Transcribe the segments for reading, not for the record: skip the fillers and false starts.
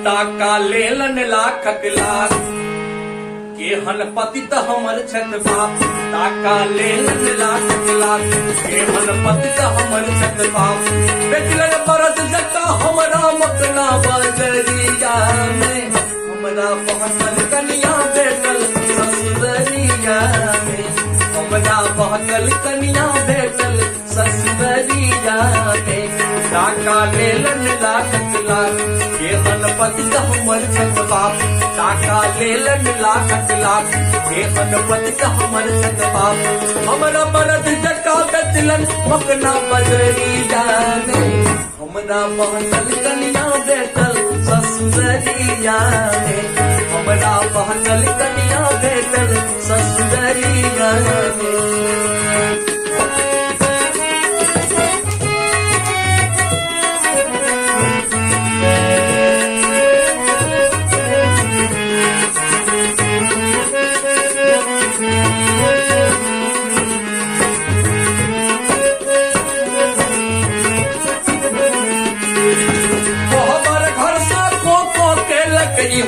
टाका लेलन लाखक लाख केहन पतित हमर छत बाप। टाका लेलन लाखक लाख केहन पतित हमर छत बाप। बेचलन बरस जका हमरा मकना बजरिया में। हमरा बहकल कनिया बेटल ससुररिया में। हमरा बहकल कनिया बेटल ससुररिया में। टाका लेलन लाखक लाख केहन पतित हमर छत बाप। टाका लेलन लाखक लाख केहन पतित हमर छत बाप। हमरा बरद जका बेचलन मकना बजरिया में। हमरा बहकल कनिया बेटल ससुररिया में। हमरा बहकल कनिया बेटल ससुररिया में।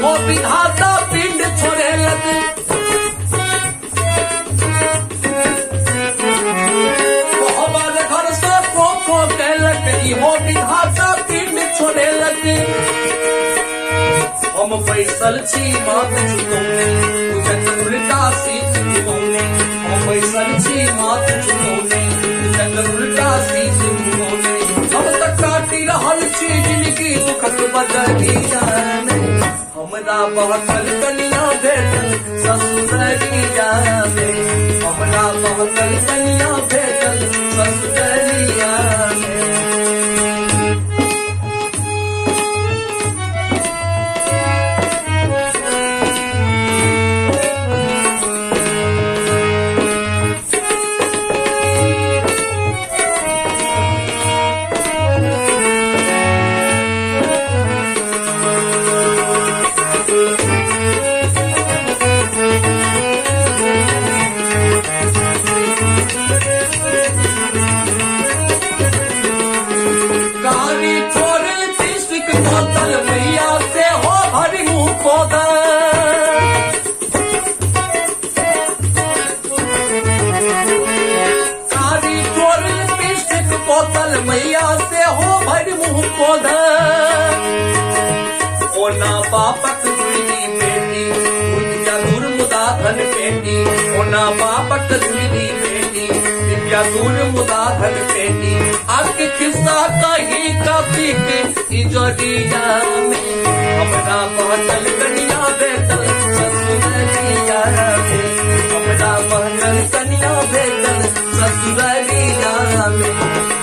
हो विधाता पिंड छोड़े लगे। हमार घर से खो कहलक हो विधाता पिंड छोड़े लगे। हम बैसल छी मात चुनौने उजत उल्टा सीट चुनौने। हम बैसल छी मात चुनौने उजत उल्टा सीट चुनौने। हम तक काटी रहल छी जिंदगी दुखक बजरिया में। हमरा बहकल कनिया बेटल ससुररिया में। हमरा बहकल कनिया बेटल ससुररिया में। बोतल मैया से हो भरी मुंह खोदा। सारी चोर लिपस्टिक बोतल मैया से हो भरी मुंह खोदा। ओना बापक दुर्गी बेटी विद्या दूर मुदा धन पेटी। ओना बापक दुर्गी बेटी विद्या दूर मुदा धन पेटी। आपके किस्सा कही काफी के इजोरिया में। हमरा बहकल कनिया बेटल ससुररिया में। हमरा बहकल कनिया बेटल ससुररिया में।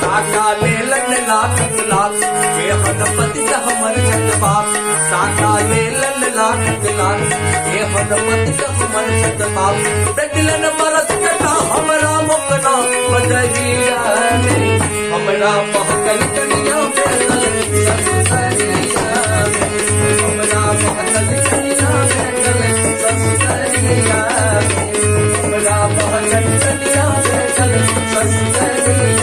टाका लेलन लाखक लाख केहन पतित हमर छत बाप। टाका लेलन लाखक लाख केहन पतित हमर छत बाप। बेचलन बरस जका हमरा मकना बजरिया में। हमरा बहकल कनिया बेटल ससुररिया में। हमरा बहकल कनिया बेटल ससुररिया में। हमरा बहकल कनिया बेटल ससुररिया